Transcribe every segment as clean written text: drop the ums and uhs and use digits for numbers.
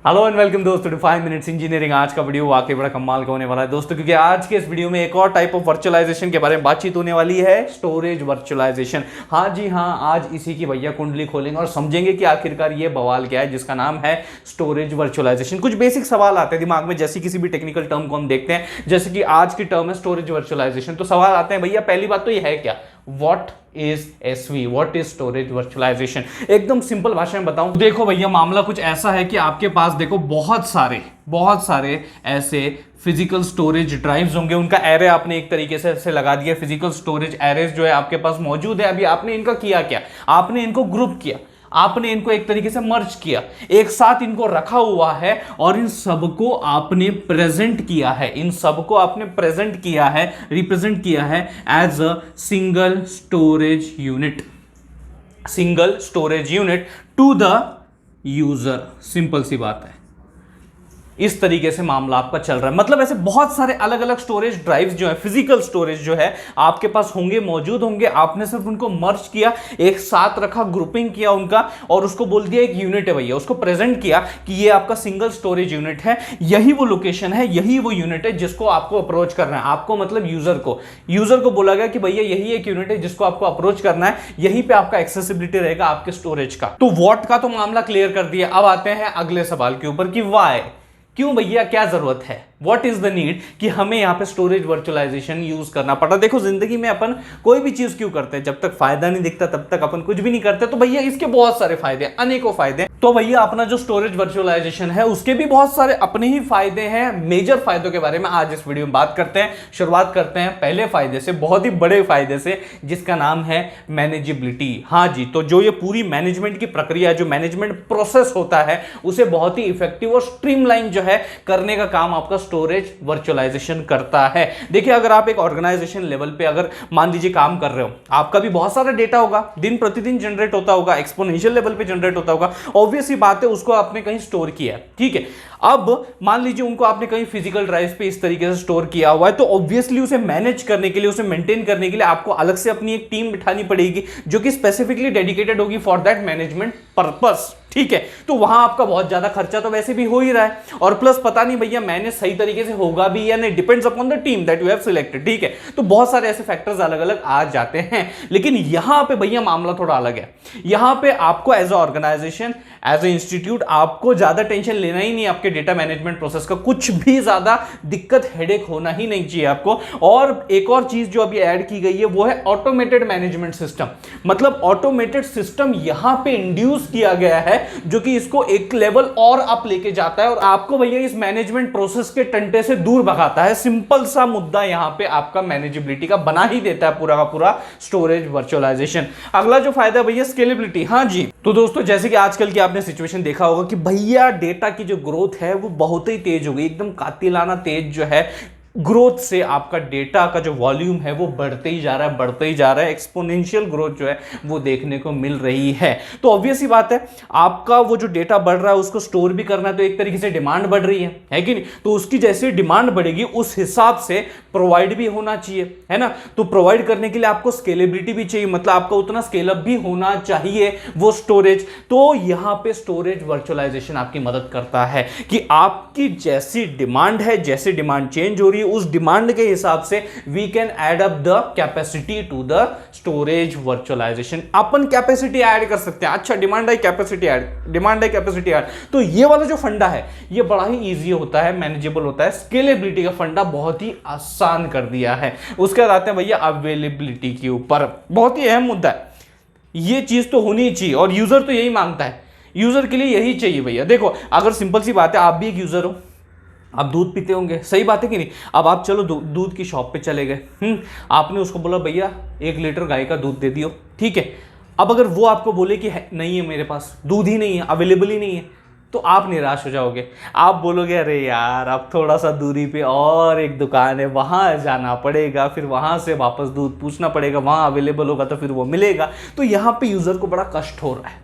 Hello and welcome दोस्तों to 5 minutes engineering. आज का वीडियो वाकई बड़ा कमाल का होने वाला है दोस्तों, क्योंकि आज के इस वीडियो में एक और टाइप ऑफ वर्चुअलाइजेशन के बारे में बातचीत होने वाली है, स्टोरेज वर्चुअलाइजेशन। हाँ जी हाँ, आज इसी की भैया कुंडली खोलेंगे और समझेंगे कि आखिरकार ये बवाल क्या है जिसका नाम है स्टोरेज वर्चुअलाइजेशन। कुछ बेसिक सवाल आते हैं दिमाग में, जैसे किसी भी टेक्निकल टर्म को हम देखते हैं, जैसे कि आज की टर्म है स्टोरेज वर्चुअलाइजेशन, तो सवाल आते हैं भैया पहली बात तो ये है क्या, what is SV, what is storage virtualization. एकदम सिंपल भाषा में बताऊं, देखो भैया मामला कुछ ऐसा है कि आपके पास देखो बहुत सारे ऐसे फिजिकल स्टोरेज ड्राइव्स होंगे, उनका एरे आपने एक तरीके से ऐसे लगा दिया। फिजिकल स्टोरेज एरेज जो है आपके पास मौजूद है। अभी आपने इनका किया क्या, आपने इनको ग्रुप किया, आपने इनको एक तरीके से मर्ज किया, एक साथ इनको रखा हुआ है और इन सबको आपने प्रेजेंट किया है, इन सबको आपने प्रेजेंट किया है, रिप्रेजेंट किया है as a single storage unit, single storage unit to the user. Simple सी बात है, इस तरीके से मामला आपका चल रहा है। मतलब ऐसे बहुत सारे अलग अलग स्टोरेज ड्राइव्स जो है, फिजिकल स्टोरेज जो है आपके पास होंगे, मौजूद होंगे। आपने सिर्फ उनको मर्ज किया, एक साथ रखा, ग्रुपिंग किया उनका और उसको बोल दिया एक यूनिट है भैया, उसको प्रेजेंट किया कि ये आपका सिंगल स्टोरेज यूनिट है। यही वो लोकेशन है, यही वो यूनिट है जिसको आपको अप्रोच करना है। आपको मतलब यूजर को बोला गया कि भैया यही एक यूनिट है जिसको आपको अप्रोच करना है, यहीं पे आपका एक्सेसिबिलिटी रहेगा आपके स्टोरेज का। तो वॉट का तो मामला क्लियर कर दिया। अब आते हैं अगले सवाल के ऊपर कि वाई, क्यों भैया, क्या जरूरत है, व्हाट इज द नीड कि हमें यहां पे स्टोरेज वर्चुअलाइजेशन यूज करना पड़ा। देखो जिंदगी में अपन कोई भी चीज क्यों करते हैं, जब तक फायदा नहीं दिखता तब तक अपन कुछ भी नहीं करते। तो भैया इसके बहुत सारे फायदे, अनेकों फायदे। तो भैया अपना जो स्टोरेज वर्चुअलाइजेशन है उसके भी बहुत सारे अपने ही फायदे हैं। मेजर फायदों के बारे में आज इस वीडियो में बात करते हैं। शुरुआत करते हैं पहले फायदे से, बहुत ही बड़े फायदे से, जिसका नाम है मैनेजेबिलिटी। हाँ जी, तो जो ये पूरी मैनेजमेंट की प्रक्रिया, जो मैनेजमेंट प्रोसेस होता है, उसे बहुत ही इफेक्टिव और स्ट्रीमलाइन जो है करने का काम आपका स्टोरेज वर्चुअलाइजेशन करता है। देखिए अगर आप एक ऑर्गेनाइजेशन लेवल पे अगर मान लीजिए काम कर रहे हो, आपका भी बहुत सारा डेटा होगा, दिन प्रतिदिन जनरेट होता होगा, एक्सपोनेंशियल लेवल पे जनरेट होता होगा। ऑब्वियस ही बात है, उसको आपने कहीं स्टोर किया है, ठीक है। अब मान लीजिए उनको आपने कहीं फिजिकल ड्राइव पे इस तरीके से स्टोर किया हुआ है, तो ऑब्वियसली उसे मैनेज करने के लिए, उसे मेंटेन करने के लिए आपको अलग से अपनी एक टीम बिठानी पड़ेगी जो कि स्पेसिफिकली डेडिकेटेड होगी फॉर दैट मैनेजमेंट पर्पस, ठीक है। तो वहां आपका बहुत ज्यादा खर्चा तो वैसे भी हो ही रहा है, और प्लस पता नहीं भैया मैनेज सही तरीके से होगा भी या नहीं, depends upon the team that you have selected, ठीक है। तो बहुत सारे ऐसे फैक्टर्स अलग अलग आ जाते हैं, लेकिन यहां पे भैया मामला थोड़ा अलग है। यहां पे आपको as a organization, as a institute, आपको ज्यादा टेंशन लेना ही नहीं आपके डेटा मैनेजमेंट प्रोसेस का, कुछ भी ज्यादा दिक्कत, हेडेक होना ही नहीं चाहिए आपको। और एक और चीज जो अभी ऐड की गई है वो है ऑटोमेटेड मैनेजमेंट सिस्टम। मतलब ऑटोमेटेड सिस्टम यहां पे इंड्यूस किया गया है जो कि इसको एक लेवल और अप लेके जाता है और आपको भैया इस मैनेजमेंट प्रोसेस के टंटे से दूर भगाता है। सिंपल सा मुद्दा यहां पे आपका मैनेजेबिलिटी का बना ही देता है पूरा का पूरा स्टोरेज वर्चुअलाइजेशन। अगला जो फायदा भैया स्केलेबिलिटी। हाँ जी, तो दोस्तों जैसे कि आजकल की आपने सिचुएशन देखा होगा कि भैया डेटा की जो ग्रोथ है वो बहुत ही तेज हो गई, एकदम कातिलाना तेज जो है ग्रोथ से आपका डेटा का जो वॉल्यूम है वो बढ़ते ही जा रहा है, बढ़ते ही जा रहा है। एक्सपोनेंशियल ग्रोथ जो है वो देखने को मिल रही है। तो ऑब्वियस ही बात है, आपका वो जो डेटा बढ़ रहा है उसको स्टोर भी करना है, तो एक तरीके से डिमांड बढ़ रही है कि नहीं। तो उसकी जैसे डिमांड बढ़ेगी उस हिसाब से प्रोवाइड भी होना चाहिए, है ना। तो प्रोवाइड करने के लिए आपको स्केलेबिलिटी भी चाहिए, मतलब आपका उतना स्केल अप भी होना चाहिए वो स्टोरेज। तो यहां पे स्टोरेज वर्चुअलाइजेशन आपकी मदद करता है कि आपकी जैसी डिमांड है, जैसे डिमांड चेंज हो रही है, उस डिमांड के हिसाब से we can add up the capacity to the storage virtualization. अपन कैपेसिटी ऐड कर सकते हैं। अच्छा, डिमांड है कैपेसिटी ऐड, डिमांड है कैपेसिटी ऐड। तो ये वाला जो फंडा है ये बड़ा ही इजी होता है, मैनेजेबल होता है। स्केलेबिलिटी का फंडा बहुत ही आसान कर दिया है। उसके बाद आते हैं भैया अवेलेबिलिटी के ऊपर, बहुत ही अहम मुद्दा है। ये चीज तो होनी ही चाहिए और यूजर तो यही मांगता है, यूजर के लिए यही चाहिए भैया। देखो अगर सिंपल सी बात है, आप भी एक यूजर हो, आप दूध पीते होंगे, सही बात है कि नहीं। अब आप चलो दूध की शॉप पे चले गए, आपने उसको बोला भैया 1 लीटर गाय का दूध दे दियो, ठीक है। अब अगर वो आपको बोले कि नहीं है मेरे पास दूध ही नहीं है, अवेलेबल ही नहीं है, तो आप निराश हो जाओगे। आप बोलोगे अरे यार अब थोड़ा सा दूरी पे और एक दुकान है, वहां जाना पड़ेगा, फिर वहां से वापस दूध पूछना पड़ेगा, वहां अवेलेबल होगा तो फिर वो मिलेगा। तो यहां पे यूजर को बड़ा कष्ट हो रहा है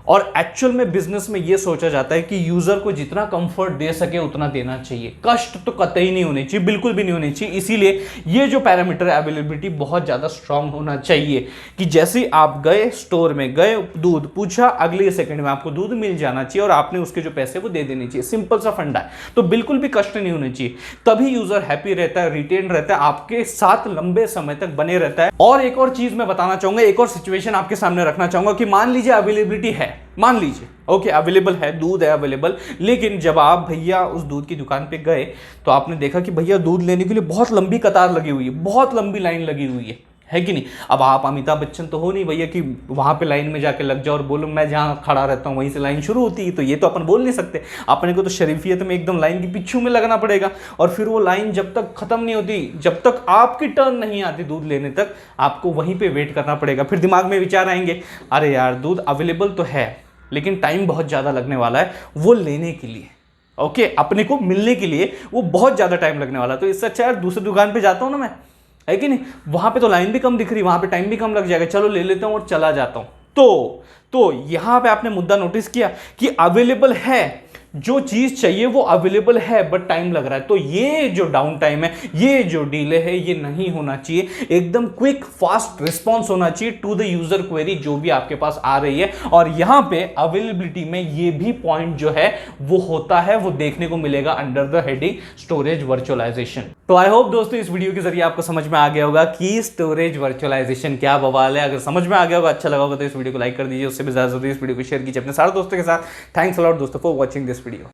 और एक्चुअल में बिजनेस में ये सोचा जाता है कि यूजर को जितना कंफर्ट दे सके उतना देना चाहिए, कष्ट तो कतई नहीं होने चाहिए, बिल्कुल भी नहीं होने चाहिए। इसीलिए ये जो पैरामीटर है अवेलेबिलिटी बहुत ज्यादा स्ट्रांग होना चाहिए कि जैसे आप गए स्टोर में, गए दूध पूछा, अगले सेकंड में आपको दूध मिल जाना चाहिए और आपने उसके जो पैसे वो दे देने चाहिए। सिंपल सा फंडा है, तो बिल्कुल भी कष्ट नहीं होने चाहिए, तभी यूजर हैप्पी रहता है, रिटेन रहता है, आपके साथ लंबे समय तक बने रहता है। और एक और चीज मैं बताना चाहूंगा, एक और सिचुएशन आपके सामने रखना चाहूंगा कि मान लीजिए अवेलेबिलिटी है, मान लीजिए ओके अवेलेबल है, दूध है अवेलेबल, लेकिन जब आप भैया उस दूध की दुकान पे गए तो आपने देखा कि भैया दूध लेने के लिए बहुत लंबी कतार लगी हुई है, बहुत लंबी लाइन लगी हुई है कि नहीं। अब आप अमिताभ बच्चन तो हो नहीं भैया कि वहां पे लाइन में जाके लग जाओ और बोलो मैं जहाँ खड़ा रहता हूँ वहीं से लाइन शुरू होती है, तो ये तो अपन बोल नहीं सकते। अपने को तो शरीफियत में एकदम लाइन के पीछू में लगना पड़ेगा, और फिर वो लाइन जब तक खत्म नहीं होती, जब तक आपकी टर्न नहीं आती दूध लेने तक, आपको वहीं पे वेट करना पड़ेगा। फिर दिमाग में विचार आएंगे, अरे यार दूध अवेलेबल तो है लेकिन टाइम बहुत ज़्यादा लगने वाला है वो लेने के लिए, ओके अपने को मिलने के लिए वो बहुत ज़्यादा टाइम लगने वाला है, तो इससे अच्छा यार दूसरी दुकान पे जाता हूँ ना मैं, है कि नहीं। वहां पे तो लाइन भी कम दिख रही, वहां पे टाइम भी कम लग जाएगा, चलो ले लेता हूं और चला जाता हूं। तो यहां पे आपने मुद्दा नोटिस किया कि अवेलेबल है, जो चीज चाहिए वो अवेलेबल है बट टाइम लग रहा है। तो ये जो डाउन टाइम है, ये जो डिले है, ये नहीं होना चाहिए, एकदम क्विक फास्ट रिस्पॉन्स होना चाहिए टू द यूजर क्वेरी जो भी आपके पास आ रही है। और यहां पे अवेलेबिलिटी में ये भी पॉइंट जो है वो होता है, वो देखने को मिलेगा under the heading storage virtualization. तो आई होप दोस्तों इस वीडियो के जरिए आपको समझ में आ गया होगा कि स्टोरेज वर्चुअलाइजेशन क्या बवाल है। अगर समझ में आ गया होगा, अच्छा लगा होगा तो इस वीडियो को लाइक कर दीजिए, उससे भी ज्यादा जरूरी इस वीडियो को शेयर कीजिए अपने सारे दोस्तों के साथ। थैंक्स अ लॉट दोस्तों फॉर वॉचिंग दिस वीडियो।